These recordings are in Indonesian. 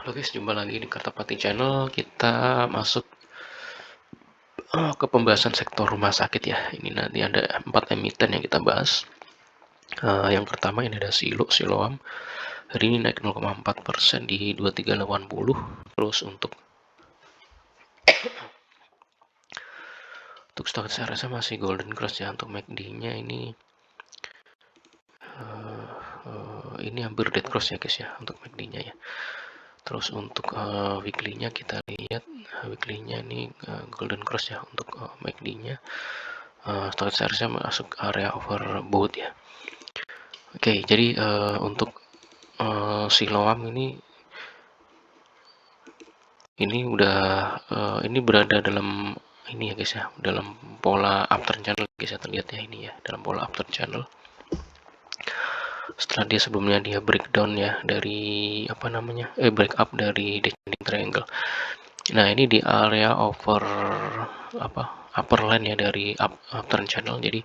Halo guys, jumpa lagi di Kartapati Channel. Kita masuk ke pembahasan sektor rumah sakit ya. Ini nanti ada 4 emiten yang kita bahas. Yang pertama ini ada Siloam. Hari ini naik 0,4% di 2380. Terus untuk stock saya rasa masih golden cross ya. Untuk MACD-nya ini hampir dead cross ya guys ya untuk MACD-nya ya. Terus untuk weekly-nya kita lihat, weekly-nya ini golden cross ya untuk MACD-nya. Stock saya masuk area overbought ya. Oke, jadi untuk Siloam ini udah ini berada dalam ini ya guys ya, dalam pola uptrend channel guys ya, terlihat ya ini ya, dalam pola uptrend channel. Setelah dia sebelumnya dia breakdown ya dari break up dari descending triangle. Nah, ini di area upper line ya dari uptrend channel. Jadi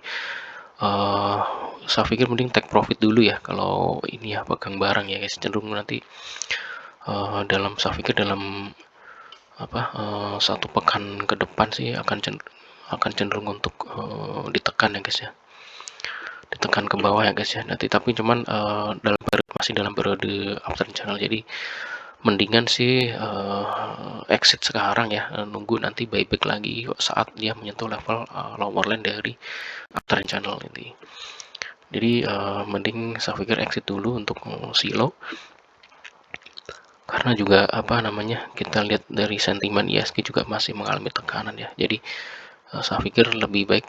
saya pikir mending take profit dulu ya kalau ini ya pegang barang ya guys, cenderung nanti saya pikir dalam satu pekan ke depan sih akan cenderung untuk ditekan ya guys ya, ditekan ke bawah ya guys ya nanti, tapi cuman masih dalam periode uptrend channel, jadi mendingan sih exit sekarang ya, nunggu nanti buyback lagi saat dia menyentuh level lower line dari uptrend channel ini. Jadi mending saya pikir exit dulu untuk Silo, karena juga kita lihat dari sentimen ISG juga masih mengalami tekanan ya. Jadi saya pikir lebih baik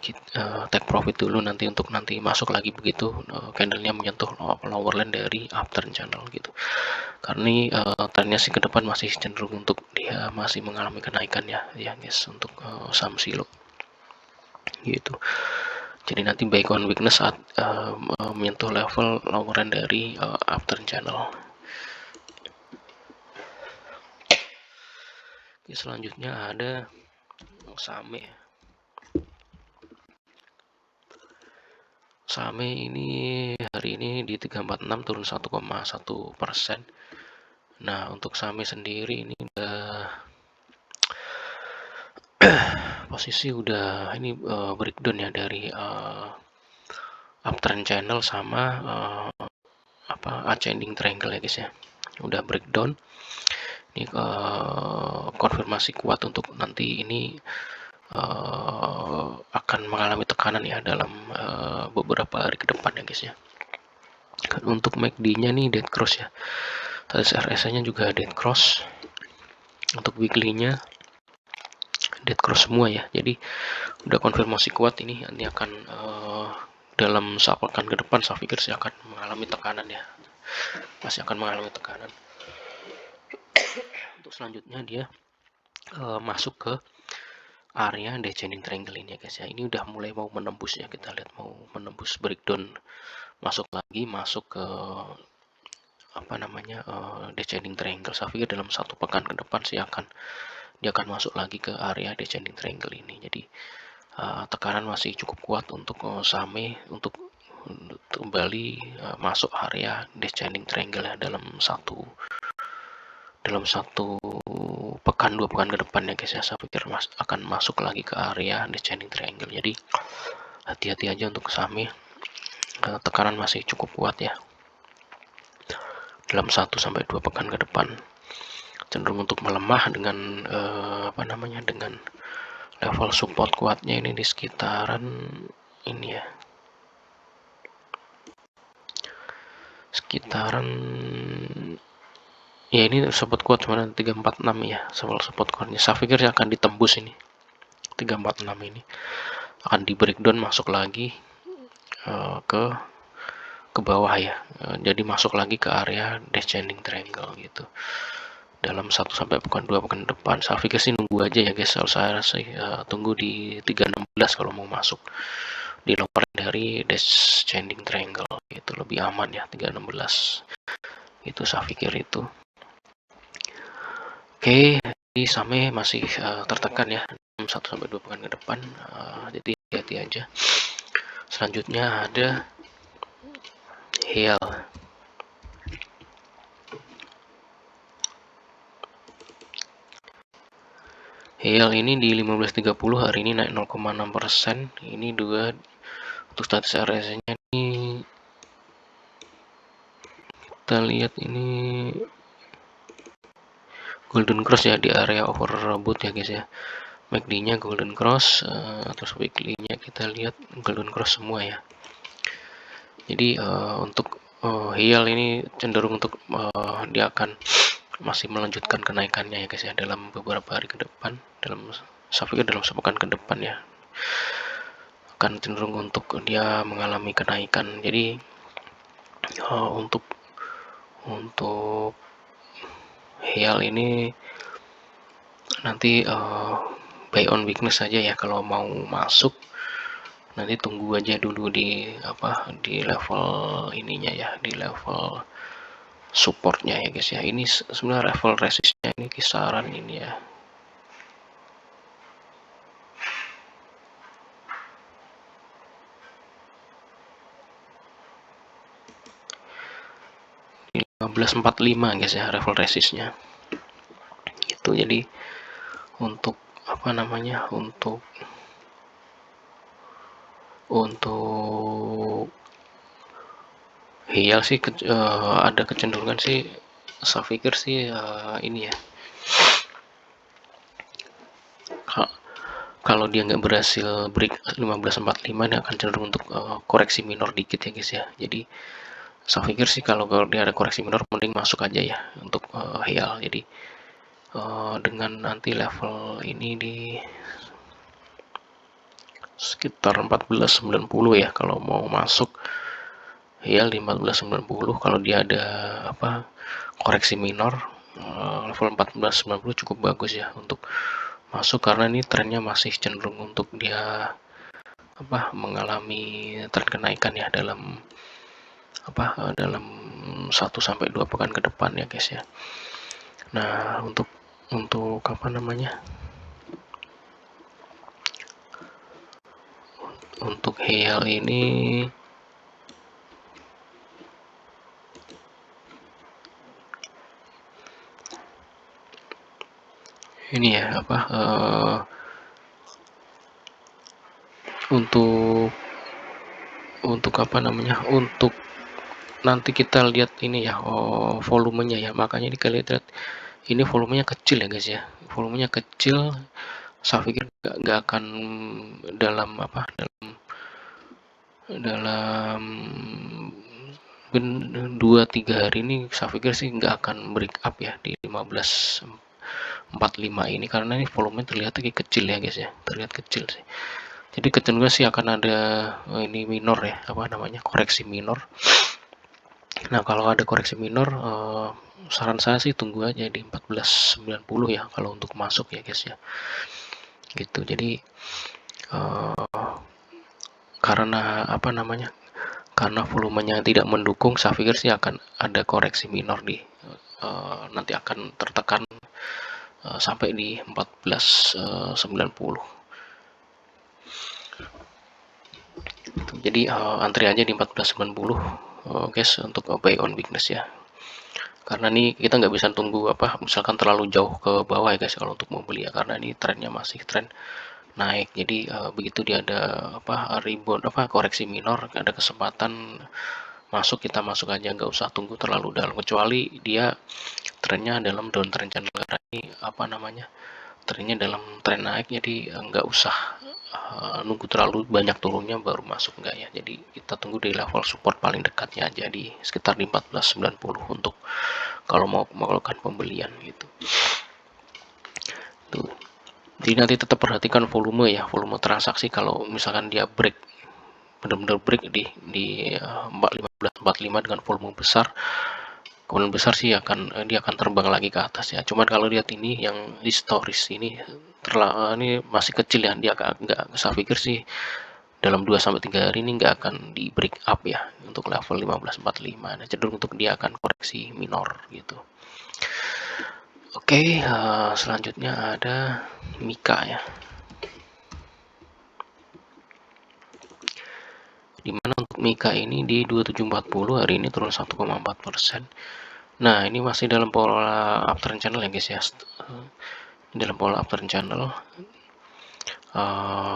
take profit dulu nanti untuk nanti masuk lagi begitu candlenya menyentuh lower line dari uptrend channel gitu. Karena ini trennya sih ke depan masih cenderung untuk dia masih mengalami kenaikan ya guys untuk saham Silo gitu. Jadi nanti buy on weakness saat menyentuh level lower line dari uptrend channel. Oke, selanjutnya ada Same. Same ini hari ini di 346 turun 1,1%. Nah, untuk Same sendiri ini udah posisi udah ini breakdown ya dari uptrend channel sama ascending triangle ya guys ya. Udah breakdown. Ini konfirmasi kuat untuk nanti ini akan mengalami tekanan ya dalam beberapa hari ke depan ya guys ya. Untuk MACD-nya nih dead cross ya. Tadi RSI-nya juga dead cross. Untuk weekly-nya dead cross semua ya. Jadi udah konfirmasi kuat ini akan dalam sepekan ke depan saya pikir sih akan mengalami tekanan ya. Masih akan mengalami tekanan. Untuk selanjutnya dia masuk ke area descending triangle ini ya guys ya. Ini udah mulai mau menembus ya, kita lihat mau menembus breakdown, masuk ke descending triangle. Saya pikir dalam satu pekan ke depan sih dia akan masuk lagi ke area descending triangle ini. Jadi tekanan masih cukup kuat untuk Same untuk kembali masuk area descending triangle ya dalam satu pekan 2 pekan ke depan ya guys ya. Saya pikir akan masuk lagi ke area descending triangle. Jadi hati-hati aja untuk Same, tekanan masih cukup kuat ya dalam 1 sampai 2 pekan ke depan, cenderung untuk melemah dengan dengan level support kuatnya ini di sekitaran ini ya, ini support kuat cuma 346 ya, support kuatnya saya pikir akan ditembus ini 346 ini, akan di breakdown masuk lagi ke bawah ya, jadi masuk lagi ke area descending triangle gitu dalam 1 sampai 2 pekan depan. Saya pikir sih nunggu aja ya guys, kalau saya sih tunggu di 316 kalau mau masuk di lower dari descending triangle, itu lebih aman ya 316 itu saya pikir itu. Oke, jadi Same masih tertekan ya 1 sampai 2 pekan ke depan, jadi hati-hati aja. Selanjutnya ada Hill. HEYAL ini di 15.30 hari ini naik 0,6%. Ini juga untuk status RSI-nya ini kita lihat ini golden cross ya, di area overbought ya guys ya. MACD-nya golden cross, terus weekly-nya kita lihat golden cross semua ya. Jadi untuk HEYAL ini cenderung untuk dia akan masih melanjutkan kenaikannya ya guys ya, dalam beberapa hari ke depan, saya pikir dalam sepekan ke depan ya, akan cenderung untuk dia mengalami kenaikan. Jadi untuk HEYAL ini nanti buy on weakness saja ya. Kalau mau masuk nanti tunggu aja dulu di di level ininya ya, di level supportnya ya guys ya. Ini sebenarnya level resistnya ini kisaran ini ya, di 1545 guys ya, level resistnya itu. Jadi untuk untuk HEYAL sih ada kecenderungan sih, saya pikir sih ini ya, kalau dia nggak berhasil break 1545, dia akan cenderung untuk koreksi minor dikit ya guys ya. Jadi saya pikir sih kalau dia ada koreksi minor, mending masuk aja ya untuk HEYAL. Jadi dengan nanti level ini di sekitar 1490 ya, kalau mau masuk HEYAL di 1490. Kalau dia ada koreksi minor, level 1490 cukup bagus ya untuk masuk, karena ini trennya masih cenderung untuk dia mengalami tren kenaikan ya dalam 1-2 pekan ke depan ya guys ya. Nah, untuk untuk HEYAL ini ya untuk untuk nanti kita lihat ini ya, volumenya ya. Makanya ini kalian lihat ini volumenya kecil ya guys ya, volumenya kecil. Saya pikir nggak akan dalam dalam 2-3 hari ini, saya pikir sih nggak akan break up ya di 1545 ini, karena ini volumenya terlihat lagi kecil ya guys ya, terlihat kecil sih. Jadi kecenderungan sih akan ada ini minor ya, koreksi minor. Nah, kalau ada koreksi minor, saran saya sih tunggu aja di 1490 ya kalau untuk masuk ya guys ya. Gitu. Jadi karena karena volumenya tidak mendukung, saya pikir sih akan ada koreksi minor di nanti akan tertekan sampai di 1490. Jadi antri aja di 1490 guys untuk buy on weakness ya. Karena ini kita nggak bisa tunggu misalkan terlalu jauh ke bawah ya guys kalau untuk membeli ya, karena ini trennya masih tren naik. Jadi begitu dia ada rebound koreksi minor, ada kesempatan masuk, kita masuk aja, nggak usah tunggu terlalu dalam, kecuali dia trennya dalam downtrend channel. Karena ini trennya dalam tren naik, jadi nggak usah nunggu terlalu banyak turunnya baru masuk, enggak ya. Jadi kita tunggu di level support paling dekatnya aja, di sekitar di 1490 untuk kalau mau melakukan pembelian gitu. Tuh. Jadi nanti tetap perhatikan volume ya, volume transaksi. Kalau misalkan dia break, benar-benar break di 1545 dengan volume besar, kemudian besar sih dia akan terbang lagi ke atas ya. Cuman kalau lihat ini yang historis ini ini masih kecil ya, dia nggak, saya pikir sih dalam 2-3 hari ini nggak akan di break up ya untuk level 1545. Nah, cenderung untuk dia akan koreksi minor gitu. Oke, selanjutnya ada Mika ya. Dimana untuk Mika ini di 2740 hari ini turun 1,4%. Nah, ini masih dalam pola uptrend channel ya guys ya. dalam pola uptrend channel.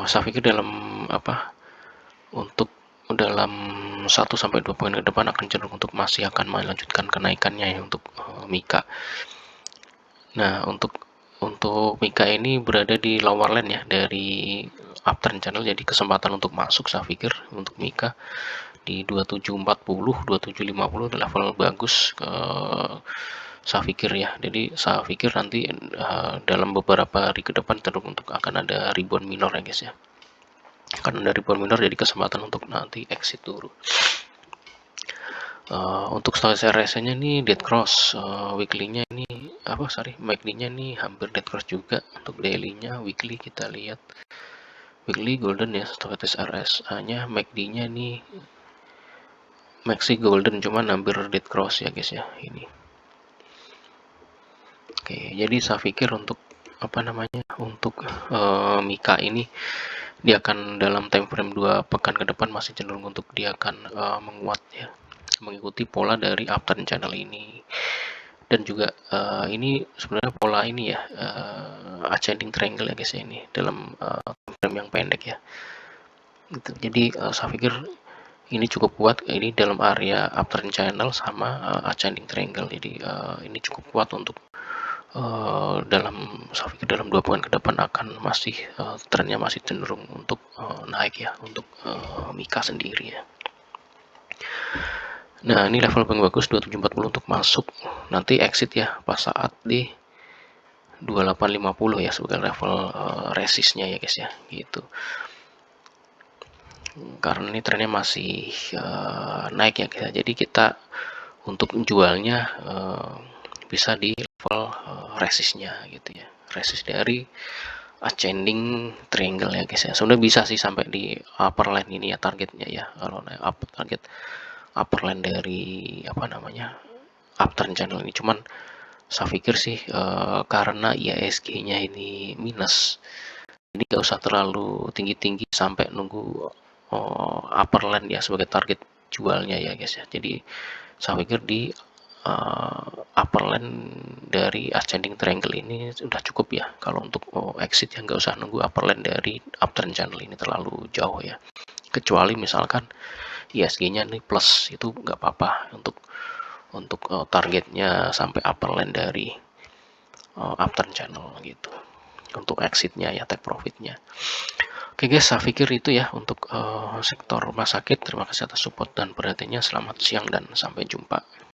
Saya pikir dalam untuk dalam 1-2 poin ke depan akan cenderung untuk masih akan melanjutkan kenaikannya ya untuk Mika. Nah, untuk Mika ini berada di lower line ya dari uptrend channel, jadi kesempatan untuk masuk saya pikir untuk Mika di 2740, 2750 level bagus saya pikir ya. Jadi saya pikir nanti dalam beberapa hari ke depan cenderung untuk akan ada rebound minor ya guys ya. Karena dari rebound minor jadi kesempatan untuk nanti exit dulu. Untuk stochastic RSI-nya nih dead cross, weekly-nya ini MACD-nya nih hampir dead cross juga. Untuk daily-nya, weekly kita lihat weekly golden ya stochastic RSI-nya, MACD-nya nih maxi golden cuman hampir dead cross ya guys ya ini. Oke, jadi saya pikir untuk Mika ini dia akan dalam time frame 2 pekan ke depan masih cenderung untuk dia akan menguat ya, mengikuti pola dari uptrend channel ini. Dan juga ini sebenarnya pola ini ya ascending triangle ya guys ya, ini dalam time frame yang pendek ya gitu. Jadi saya pikir ini cukup kuat ini dalam area uptrend channel sama ascending triangle. Jadi ini cukup kuat untuk saya pikir dalam 2 bulan ke depan akan masih trennya masih cenderung untuk naik ya untuk Mika sendiri ya. Nah, ini level paling bagus 2740 untuk masuk, nanti exit ya pas saat di 2850 ya sebagai level resistnya ya guys ya gitu. Karena ini trennya masih naik ya guys. Jadi kita untuk jualnya bisa di level resistnya gitu ya, resist dari ascending triangle ya guys ya. Sebenarnya bisa sih sampai di upper line ini ya targetnya ya, kalau target upper line dari uptrend channel ini. Cuman saya pikir sih karena IHSG-nya ini minus, jadi nggak usah terlalu tinggi-tinggi sampai nunggu upper line ya sebagai target jualnya ya guys ya. Jadi saya pikir di upper line dari ascending triangle ini sudah cukup ya kalau untuk exit, yang nggak usah nunggu upper line dari uptrend channel ini terlalu jauh ya. Kecuali misalkan ISG-nya nih plus, itu nggak apa-apa untuk targetnya sampai upper line dari uptrend channel gitu. Untuk exitnya ya, take profitnya. Oke guys, saya pikir itu ya untuk sektor rumah sakit. Terima kasih atas support dan perhatiannya. Selamat siang dan sampai jumpa.